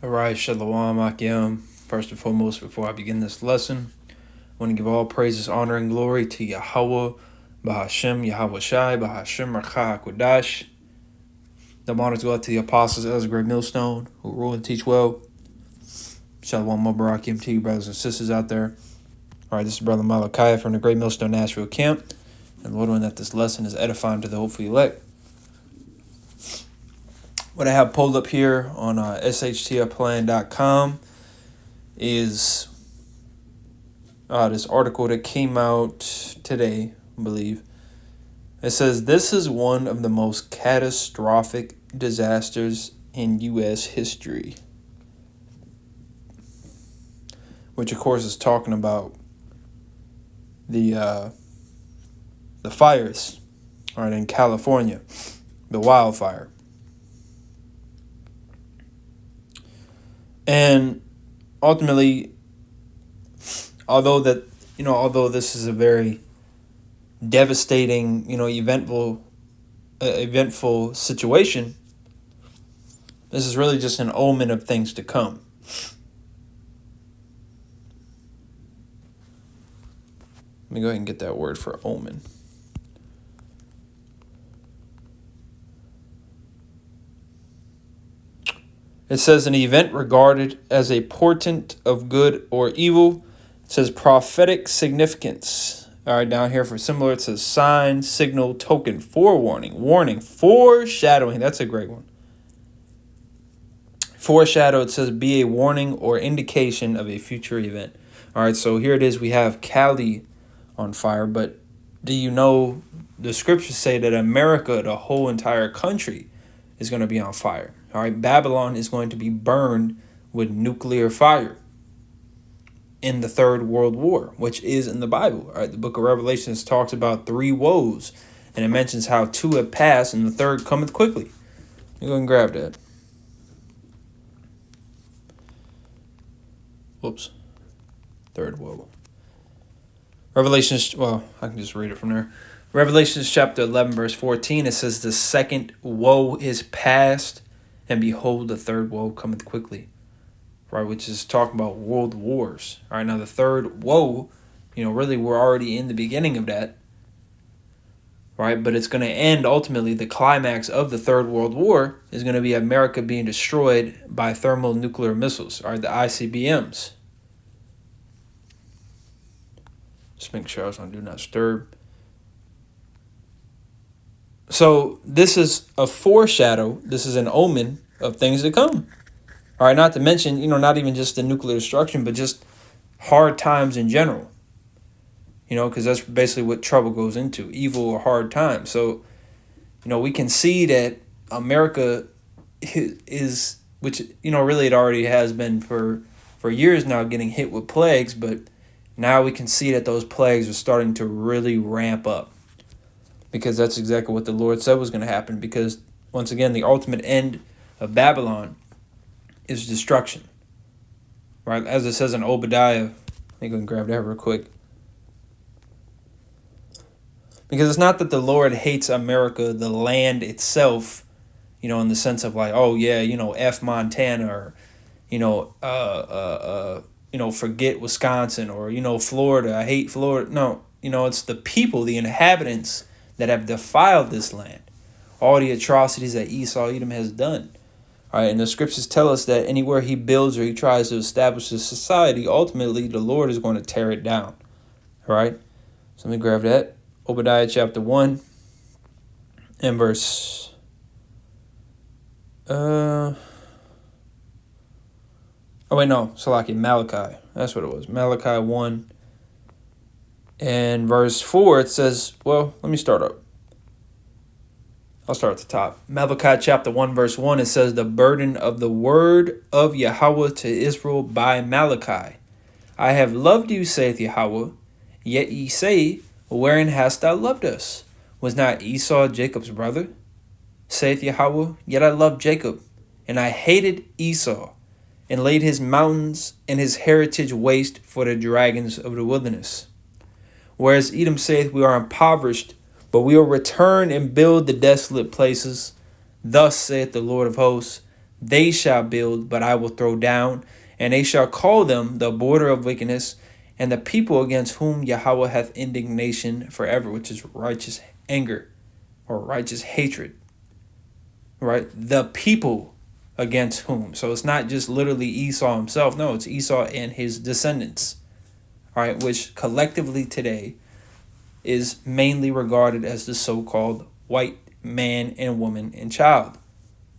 All right, Shalom Akim. First and foremost, before I begin this lesson, I want to give all praises, honor, and glory to Yahweh, Bahashem, Yahweh Shai, Bahashem, Rakha, Kodash. The honors go out to the apostles as a great millstone who rule and teach well. Shalom Mubarakim to you, brothers and sisters out there. All right, this is Brother Malachi from the Great Millstone Nashville Camp. And Lord, willing that this lesson is edifying to the hopeful elect. What I have pulled up here on shtfplan.com is this article that came out today, I believe. It says, this is one of the most catastrophic disasters in U.S. history. Which, of course, is talking about the fires, right, in California, the wildfire. And ultimately, although this is a very devastating, eventful situation, this is really just an omen of things to come. Let me go ahead and get that word for omen. It says an event regarded as a portent of good or evil. It says prophetic significance. All right, down here for similar, it says sign, signal, token, forewarning, warning, foreshadowing. That's a great one. Foreshadow, it says be a warning or indication of a future event. All right, so here it is. We have Cali on fire, but do you know the scriptures say that America, the whole entire country, is going to be on fire? All right, Babylon is going to be burned with nuclear fire in the Third World War, which is in the Bible. All right, the book of Revelations talks about 3 woes, and it mentions how 2 have passed and the third cometh quickly. You go and grab that. Whoops. Third woe. Revelations, well, I can just read it from there. Revelations chapter 11, verse 14, it says, the second woe is past, and behold, the third woe cometh quickly. Right, which is talking about world wars. All right, now the third woe, really we're already in the beginning of that. Right, but it's going to end ultimately, the climax of the Third World War is going to be America being destroyed by thermonuclear missiles, all right, the ICBMs. Just make sure I was on Do Not Disturb. So this is a foreshadow. This is an omen of things to come. All right, not to mention, not even just the nuclear destruction, but just hard times in general. Because that's basically what trouble goes into, evil or hard times. So, we can see that America is, which, really it already has been for years now, getting hit with plagues, but now we can see that those plagues are starting to really ramp up. Because that's exactly what the Lord said was going to happen. Because, once again, the ultimate end of Babylon is destruction. Right? As it says in Obadiah. Let me go and grab that real quick. Because it's not that the Lord hates America, the land itself, in the sense of like, oh, yeah, F Montana or, forget Wisconsin or, Florida. I hate Florida. No, it's the people, the inhabitants that have defiled this land, all the atrocities that Esau, Edom has done. All right, and the scriptures tell us that anywhere he builds or he tries to establish a society, ultimately the Lord is going to tear it down. All right, so let me grab that. Obadiah chapter 1 and verse... Malachi. That's what it was. Malachi 1 and verse 4, it says, well, let me start up. I'll start at the top. Malachi chapter 1, verse 1, it says, the burden of the word of Yahweh to Israel by Malachi. I have loved you, saith Yahweh, yet ye say, wherein hast thou loved us? Was not Esau Jacob's brother? Saith Yahweh, yet I loved Jacob, and I hated Esau, and laid his mountains and his heritage waste for the dragons of the wilderness. Whereas Edom saith, we are impoverished, but we will return and build the desolate places. Thus saith the Lord of hosts, They shall build, but I will throw down, and they shall call them the border of wickedness, and the people against whom Yahweh hath indignation forever, which is righteous anger or righteous hatred, right? The people against whom. So it's not just literally Esau himself. No, it's Esau and his descendants, all right, which collectively today is mainly regarded as the so-called white man and woman and child.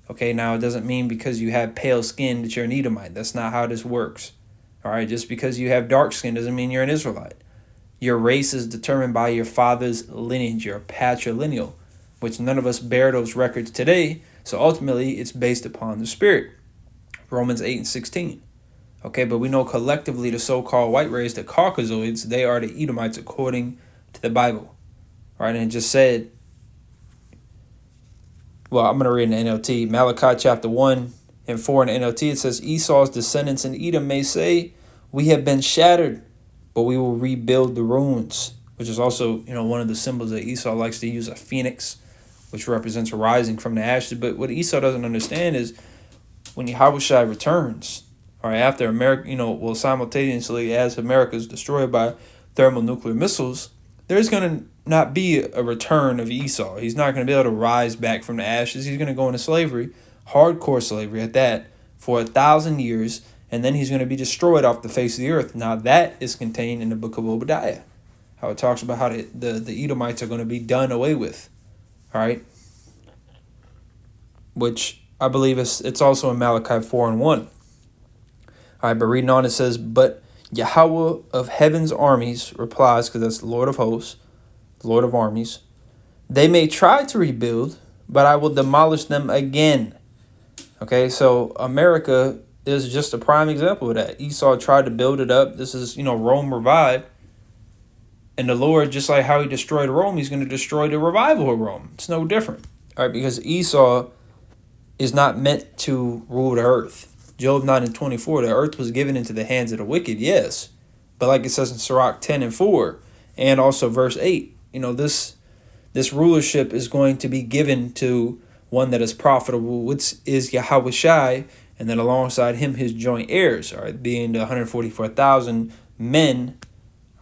Okay, now it doesn't mean because you have pale skin that you're an Edomite. That's not how this works. All right, just because you have dark skin doesn't mean you're an Israelite. Your race is determined by your father's lineage, your patrilineal, which none of us bear those records today. So ultimately, it's based upon the spirit. Romans 8 and 16. Okay, but we know collectively the so-called white race, the Caucasoids, they are the Edomites according to the Bible. All right, and it just said, well, I'm going to read in the NLT. Malachi chapter 1 and 4 in the NLT, it says, Esau's descendants in Edom may say, we have been shattered, but we will rebuild the ruins, which is also, one of the symbols that Esau likes to use, a phoenix, which represents rising from the ashes. But what Esau doesn't understand is when Yahushua returns, all right, after America, simultaneously as America is destroyed by thermonuclear missiles, there's going to not be a return of Esau. He's not going to be able to rise back from the ashes. He's going to go into slavery, hardcore slavery at that, for 1,000 years, and then he's going to be destroyed off the face of the earth. Now that is contained in the book of Obadiah, how it talks about how the Edomites are going to be done away with, all right? Which I believe it's also in Malachi 4 and 1. All right, but reading on, it says, but Yahweh of heaven's armies replies, because that's the Lord of hosts, the Lord of armies, they may try to rebuild, but I will demolish them again. Okay, so America is just a prime example of that. Esau tried to build it up. This is, Rome revived. And the Lord, just like how he destroyed Rome, he's going to destroy the revival of Rome. It's no different. All right, because Esau is not meant to rule the earth. Job 9 and 24, the earth was given into the hands of the wicked, yes. But like it says in Sirach 10 and 4, and also verse 8, this rulership is going to be given to one that is profitable, which is Yahushua, and then alongside him his joint heirs, all right, being the 144,000 men,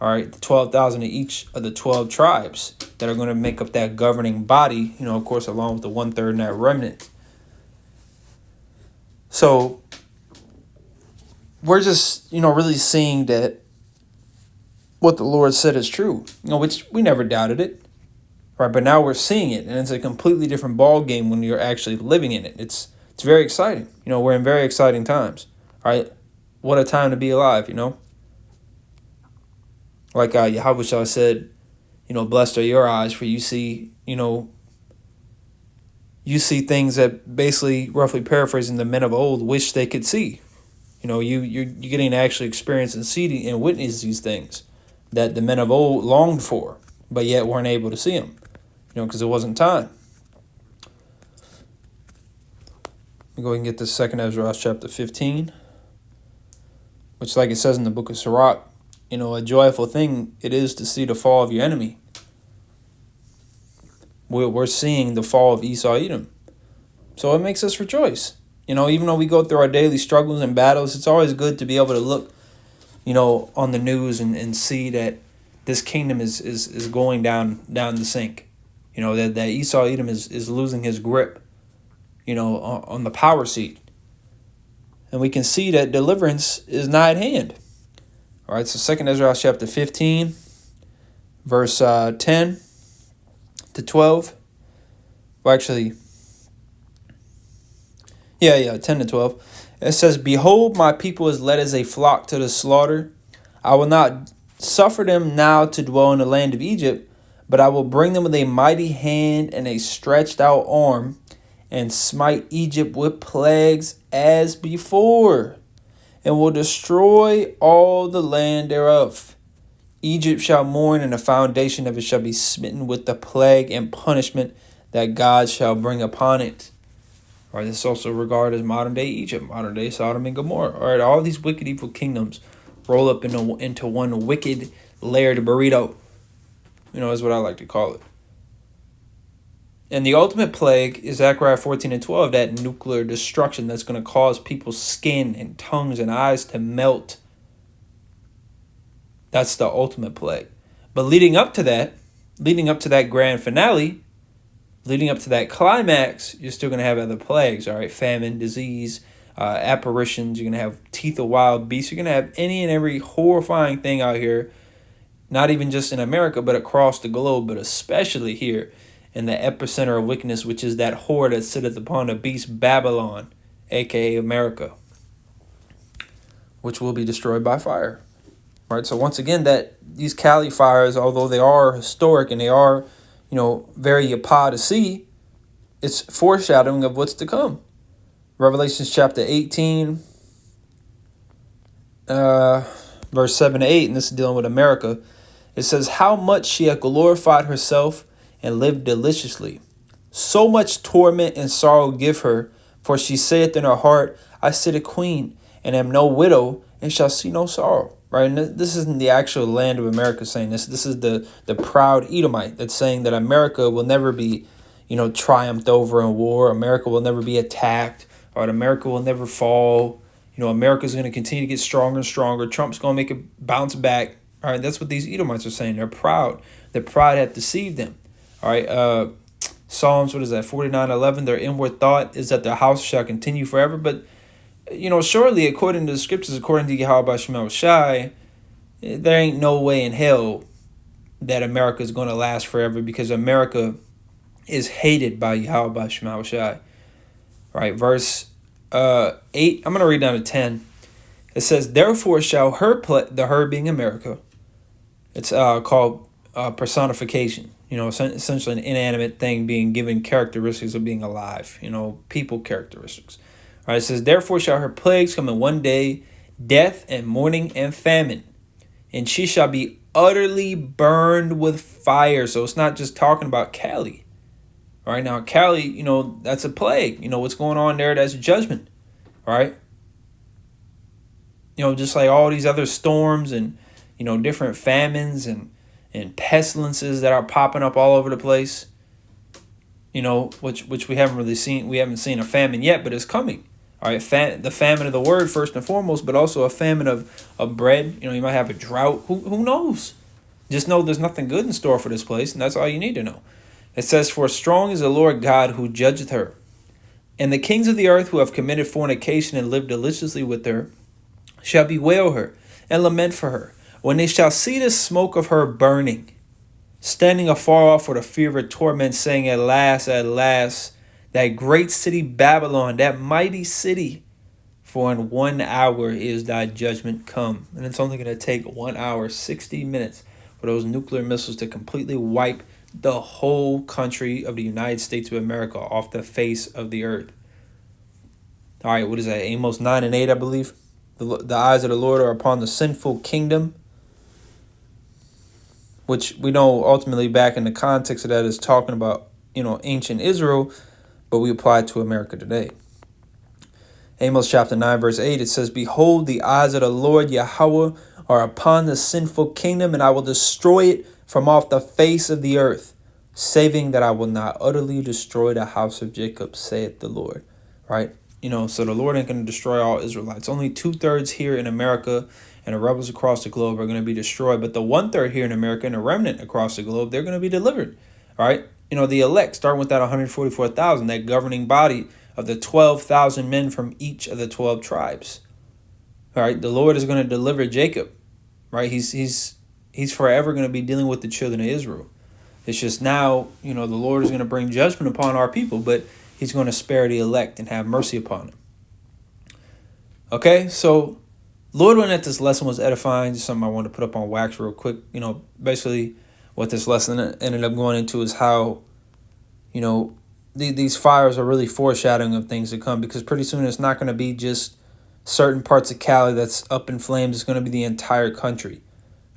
all right, the 12,000 of each of the 12 tribes that are going to make up that governing body, of course, along with the 1/3 in that remnant. So we're just, really seeing that what the Lord said is true, which we never doubted it, right? But now we're seeing it, and it's a completely different ball game when you're actually living in it. It's very exciting. We're in very exciting times, right? What a time to be alive, Like Yahushua said, blessed are your eyes, for you see, you see things that basically, roughly paraphrasing, the men of old wish they could see. You're getting to actually experience and see and witness these things that the men of old longed for, but yet weren't able to see them, because it wasn't time. Let me go ahead and get this 2nd Ezra chapter 15, which, like it says in the book of Sirach, a joyful thing it is to see the fall of your enemy. We're seeing the fall of Esau Edom. So it makes us rejoice. Even though we go through our daily struggles and battles, it's always good to be able to look, on the news and see that this kingdom is going down the sink. That Esau Edom is losing his grip, on the power seat. And we can see that deliverance is nigh at hand. All right, so 2nd Ezra chapter 15, verse 10 to 12. Well, actually, 10 to 12. It says, behold, my people is led as a flock to the slaughter. I will not suffer them now to dwell in the land of Egypt, but I will bring them with a mighty hand and a stretched out arm, and smite Egypt with plagues as before, and will destroy all the land thereof. Egypt shall mourn, and the foundation of it shall be smitten with the plague and punishment that God shall bring upon it. All right, this is also regarded as modern-day Egypt, modern-day Sodom and Gomorrah. All right, all these wicked, evil kingdoms roll up into one wicked layered burrito. Is what I like to call it. And the ultimate plague is Zechariah 14 and 12, that nuclear destruction that's going to cause people's skin and tongues and eyes to melt. That's the ultimate plague. But leading up to that grand finale, leading up to that climax, you're still going to have other plagues, all right? Famine, disease, apparitions. You're going to have teeth of wild beasts. You're going to have any and every horrifying thing out here, not even just in America, but across the globe, but especially here in the epicenter of wickedness, which is that whore that sitteth upon the beast, Babylon, a.k.a. America, which will be destroyed by fire. Right, so once again, that these Cali fires, although they are historic and they are, very yapa to see, it's foreshadowing of what's to come. Revelations chapter 18, verse 7 to 8, and this is dealing with America. It says, how much she hath glorified herself and lived deliciously. So much torment and sorrow give her, for she saith in her heart, I sit a queen, and am no widow, and shall see no sorrow. Right, and this isn't the actual land of America saying this. This is the proud Edomite that's saying that America will never be, triumphed over in war. America will never be attacked. Or America will never fall. America's going to continue to get stronger and stronger. Trump's going to make it bounce back. All right, that's what these Edomites are saying. They're proud. Their pride hath deceived them. All right, Psalms, 49:11. Their inward thought is that their house shall continue forever. But surely, according to the scriptures, according to Yahweh Shemel Shai, there ain't no way in hell that America is going to last forever, because America is hated by Yahweh Shemel Shai. Right, verse 8, I'm going to read down to 10. It says, therefore shall the her being America, it's called personification, essentially an inanimate thing being given characteristics of being alive, people characteristics. All right, it says, therefore shall her plagues come in one day, death and mourning and famine, and she shall be utterly burned with fire. So it's not just talking about Cali. All right, now Cali, that's a plague. What's going on there, that's judgment. All right. Just like all these other storms and, different famines and pestilences that are popping up all over the place, which we haven't really seen. We haven't seen a famine yet, but it's coming. All right, the famine of the word first and foremost, but also a famine of bread. You might have a drought. Who knows? Just know there's nothing good in store for this place, and that's all you need to know. It says, for strong is the Lord God who judgeth her. And the kings of the earth who have committed fornication and lived deliciously with her shall bewail her and lament for her, when they shall see the smoke of her burning, standing afar off for the fear of her torment, saying, at last, that great city Babylon, that mighty city, for in 1 hour is thy judgment come. And it's only going to take 1 hour, 60 minutes for those nuclear missiles to completely wipe the whole country of the United States of America off the face of the earth. All right, what is that? Amos 9 and 8, I believe. The eyes of the Lord are upon the sinful kingdom, which we know ultimately back in the context of that is talking about, ancient Israel, but we apply it to America today. Amos chapter 9, verse 8, it says, behold, the eyes of the Lord Yahweh are upon the sinful kingdom, and I will destroy it from off the face of the earth, saving that I will not utterly destroy the house of Jacob, saith the Lord. Right? So the Lord ain't going to destroy all Israelites. Only 2/3 here in America and the rebels across the globe are going to be destroyed. But the 1/3 here in America and the remnant across the globe, they're going to be delivered. All right? The elect, starting with that 144,000, that governing body of the 12,000 men from each of the 12 tribes. All right? The Lord is going to deliver Jacob. Right? He's forever going to be dealing with the children of Israel. It's just now, the Lord is going to bring judgment upon our people, but he's going to spare the elect and have mercy upon them. Okay, so Lord, when that this lesson was edifying, just something I wanted to put up on wax real quick. Basically what this lesson ended up going into is how, these fires are really foreshadowing of things to come, because pretty soon it's not going to be just certain parts of Cali that's up in flames. It's going to be the entire country.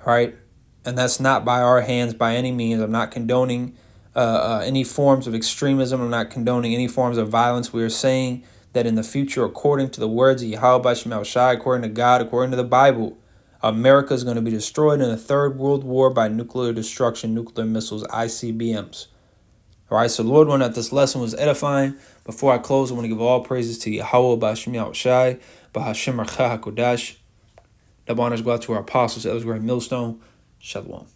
All right. And that's not by our hands by any means. I'm not condoning any forms of extremism. I'm not condoning any forms of violence. We are saying that in the future, according to the words of Yahweh Shemel Shai, according to God, according to the Bible, America is going to be destroyed in the Third World War by nuclear destruction, nuclear missiles, ICBMs. All right, so Lord, one that this lesson was edifying. Before I close, I want to give all praises to Yahweh, Ba'Shem Yahushai, Ba'Hashem Archa HaKodash. The honors go out to our apostles, Elders Great Millstone. Shalom.